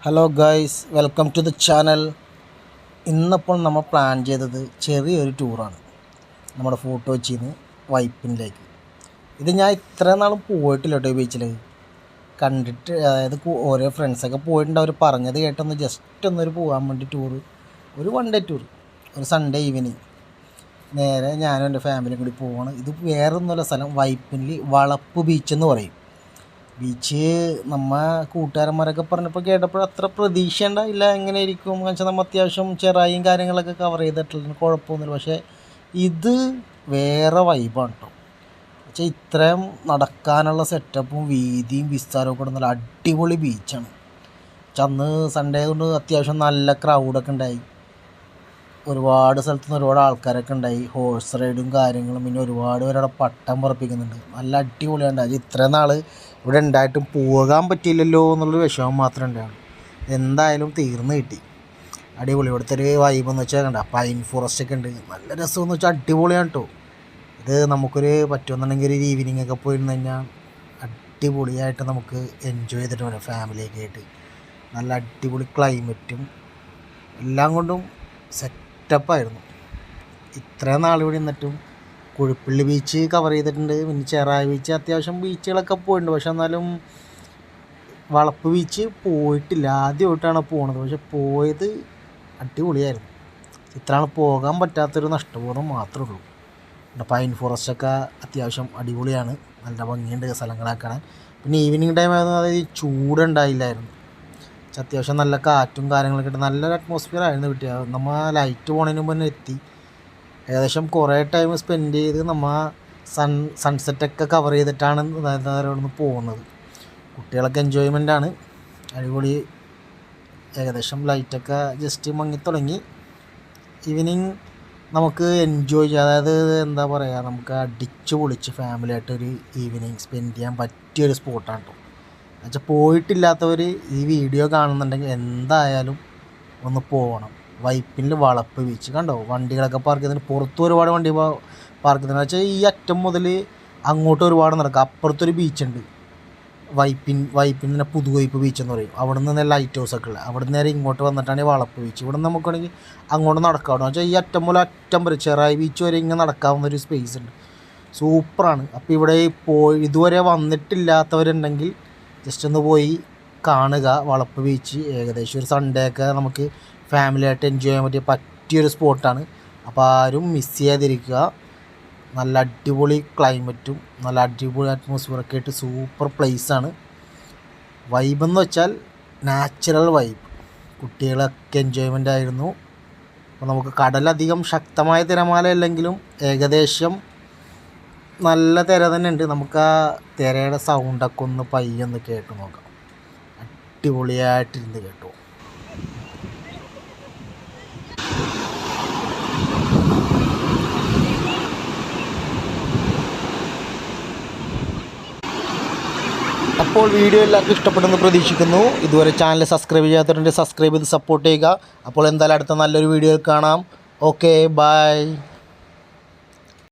Hello guys, welcome to the channel. ഇന്നിപ്പോൾ നമ്മൾ plan ചെയ്തത് ചെറിയൊരു ടൂറാണ്. നമ്മുടെ ഫോട്ടോ കൊച്ചിയിൽ വൈപ്പിനിലേക്ക്. ഇത് ഞാൻ ഇത്ര നാളും പോയിട്ടില്ല കേട്ടോ. ഈ ബീച്ചിൽ കണ്ടിട്ട്, അതായത് ഓരോ ഫ്രണ്ട്സൊക്കെ പോയിട്ടുണ്ട്. അവർ പറഞ്ഞത് കേട്ടൊന്ന് ജസ്റ്റ് ഒന്നൊരു പോകാൻ വേണ്ടി ടൂറ്, ഒരു 1 ഡേ ടൂർ, ഒരു സൺഡേ ഈവനിങ് നേരെ ഞാനും എൻ്റെ ഫാമിലിയും കൂടി പോവാണ്. ഇത് വേറൊന്നുമല്ല, സ്ഥലം വൈപ്പിനിൽ വളപ്പ് ബീച്ച് എന്ന് പറയും. ബീച്ച് നമ്മ കൂട്ടുകാരന്മാരൊക്കെ പറഞ്ഞപ്പോൾ കേട്ടപ്പോൾ അത്ര പ്രതീക്ഷ ഉണ്ടായില്ല എങ്ങനെ ഇരിക്കും എന്ന് വെച്ചാൽ നമ്മൾ അത്യാവശ്യം ചെറായും കാര്യങ്ങളൊക്കെ കവർ ചെയ്തിട്ടുള്ള കുഴപ്പമൊന്നുമില്ല. പക്ഷേ ഇത് വേറെ വൈബാണ് കേട്ടോ. പക്ഷേ ഇത്രയും നടക്കാനുള്ള സെറ്റപ്പും വീതിയും വിസ്താരവും കൂടെ നല്ല അടിപൊളി ബീച്ചാണ്. അന്ന് സൺഡേ കൊണ്ട് അത്യാവശ്യം നല്ല ക്രൗഡൊക്കെ ഉണ്ടായി. ഒരുപാട് സ്ഥലത്തു നിന്ന് ഒരുപാട് ആൾക്കാരൊക്കെ ഉണ്ടായി. ഹോഴ്സ് റൈഡും കാര്യങ്ങളും, പിന്നെ ഒരുപാട് പേരവിടെ പട്ടം പറപ്പിക്കുന്നുണ്ട്. നല്ല അടിപൊളിയാണ്. അത് ഇത്രയും നാൾ ഇവിടെ ഉണ്ടായിട്ടും പോകാൻ പറ്റിയില്ലല്ലോ എന്നുള്ളൊരു വിഷമം മാത്രമേ ഉണ്ടാവുള്ളൂ. എന്തായാലും തീർന്നു കിട്ടി. അടിപൊളി. ഇവിടുത്തെ ഒരു വൈബ് എന്ന് വെച്ചാൽ കണ്ട പൈൻ ഫോറസ്റ്റ് ഒക്കെ ഉണ്ട്. നല്ല രസമെന്ന് വെച്ചാൽ അടിപൊളിയാണ് കേട്ടോ. ഇത് നമുക്കൊരു പറ്റുമെന്നുണ്ടെങ്കിൽ ഒരു ഈവനിങ് ഒക്കെ പോയിരുന്നു കഴിഞ്ഞാൽ അടിപൊളിയായിട്ട് നമുക്ക് എൻജോയ് ചെയ്തിട്ട് വരാം ഫാമിലിയൊക്കെ ആയിട്ട്. നല്ല അടിപൊളി ക്ലൈമറ്റും എല്ലാം കൊണ്ടും സെറ്റപ്പായിരുന്നു. ഇത്രയും നാളിവിടെ നിന്നിട്ടും കുഴിപ്പള്ളി ബീച്ച് കവർ ചെയ്തിട്ടുണ്ട്, പിന്നെ ചെറായി ബീച്ച്, അത്യാവശ്യം ബീച്ചുകളൊക്കെ പോയിട്ടുണ്ട്. പക്ഷെ എന്നാലും വളപ്പ് ബീച്ച് പോയിട്ടില്ല. ആദ്യമായിട്ടാണ് പോകുന്നത്. പക്ഷെ പോയത് അടിപൊളിയായിരുന്നു. ഇത്രയാണ് പോകാൻ പറ്റാത്തൊരു നഷ്ടബോധം മാത്രമേ ഉള്ളൂ. പിന്നെ പൈൻ ഫോറസ്റ്റൊക്കെ അത്യാവശ്യം അടിപൊളിയാണ്, നല്ല ഭംഗിയുണ്ട് സ്ഥലങ്ങളൊക്കെ കാണാൻ. പിന്നെ ഈവനിങ് ടൈം ആയിരുന്നു, അതായത് ചൂടുണ്ടായില്ലായിരുന്നു. അത്യാവശ്യം നല്ല കാറ്റും കാര്യങ്ങളൊക്കെ ഇട്ട് നല്ലൊരു അറ്റ്മോസ്ഫിയർ ആയിരുന്നു കിട്ടിയത്. നമ്മൾ ലൈറ്റ് പോണതിന് മുന്നേ എത്തി. ഏകദേശം കുറേ ടൈം സ്പെൻഡ് ചെയ്ത് നമ്മൾ സൺസെറ്റൊക്കെ കവർ ചെയ്തിട്ടാണ് അവിടെ നിന്ന് പോകുന്നത്. കുട്ടികളൊക്കെ എൻജോയ്മെൻ്റാണ്, അടിപൊളി. ഏകദേശം ലൈറ്റൊക്കെ ജസ്റ്റ് മങ്ങിത്തുടങ്ങി. ഈവനിങ് നമുക്ക് എൻജോയ് ചെയ്യാം. അതായത് എന്താ പറയുക, നമുക്ക് അടിച്ചു പൊളിച്ച് ഫാമിലിയായിട്ടൊരു ഈവനിങ് സ്പെൻഡ് ചെയ്യാൻ പറ്റിയൊരു സ്പോട്ടാണ് കേട്ടോ. എന്നുവെച്ചാൽ പോയിട്ടില്ലാത്തവർ ഈ വീഡിയോ കാണുന്നുണ്ടെങ്കിൽ എന്തായാലും ഒന്ന് പോകണം. വൈപ്പിനിൽ വളപ്പ് ബീച്ച് കണ്ടോ, വണ്ടികളൊക്കെ പാർക്ക് ചെയ്തിട്ട് പുറത്തും ഒരുപാട് വണ്ടി പാർക്ക് ചെയ്തിട്ടുണ്ട്. വെച്ചാൽ ഈ അറ്റം മുതൽ അങ്ങോട്ട് ഒരുപാട് നടക്കുക. അപ്പുറത്തൊരു ബീച്ചുണ്ട്, വൈപ്പിൻ തന്നെ പുതുവൈപ്പ് ബീച്ച് എന്ന് പറയും. അവിടെ നിന്ന് ലൈറ്റ് ഹൗസൊക്കെ ഉള്ളത്. അവിടെ നിന്ന് നേരെ ഇങ്ങോട്ട് വന്നിട്ടാണ് ഈ വളപ്പ് ബീച്ച്. ഇവിടെ നിന്ന് നമുക്കാണെങ്കിൽ അങ്ങോട്ട് നടക്കാവുന്ന വെച്ചാൽ ഈ അറ്റം മുതൽ അറ്റം വരെ ചെറായി ബീച്ച് വരെ ഇങ്ങനെ നടക്കാവുന്ന ഒരു സ്പേസ് ഉണ്ട്. സൂപ്പറാണ്. അപ്പോൾ ഇവിടെ ഇതുവരെ വന്നിട്ടില്ലാത്തവരുണ്ടെങ്കിൽ ജസ്റ്റ് ഒന്ന് പോയി കാണുക വളപ്പ് ബീച്ച്. ഏകദേശം ഒരു സൺഡേ ഒക്കെ നമുക്ക് ഫാമിലിയായിട്ട് എൻജോയ് ചെയ്യാൻ പറ്റിയൊരു സ്പോട്ടാണ്. അപ്പോൾ ആരും മിസ് ചെയ്യാതിരിക്കുക. നല്ല അടിപൊളി ക്ലൈമറ്റും നല്ല അടിപൊളി അറ്റ്മോസ്ഫിയറൊക്കെ ആയിട്ട് സൂപ്പർ പ്ലേസാണ്. വൈബെന്ന് വെച്ചാൽ നാച്ചുറൽ വൈബ്. കുട്ടികളൊക്കെ എൻജോയ്മെൻ്റ് ആയിരുന്നു. അപ്പോൾ നമുക്ക് കടലധികം ശക്തമായ തിരമാല അല്ലെങ്കിലും ഏകദേശം നല്ല തിര തന്നെ ഉണ്ട്. നമുക്ക് ആ തിരയുടെ സൗണ്ടൊക്കെ ഒന്ന് പയ്യൊന്ന് കേട്ട് നോക്കാം. അടിപൊളിയായിട്ടിരുന്ന് കേട്ടു. അപ്പോൾ വീഡിയോ എല്ലാവർക്കും ഇഷ്ടപ്പെടുമെന്ന് പ്രതീക്ഷിക്കുന്നു. ഇതുവരെ ചാനൽ സബ്സ്ക്രൈബ് ചെയ്യാത്തവരുണ്ടെങ്കിൽ സബ്സ്ക്രൈബ് ചെയ്ത് സപ്പോർട്ട് ചെയ്യുക. അപ്പോൾ എന്തായാലും അടുത്ത നല്ലൊരു വീഡിയോയിൽ കാണാം. Okay, by.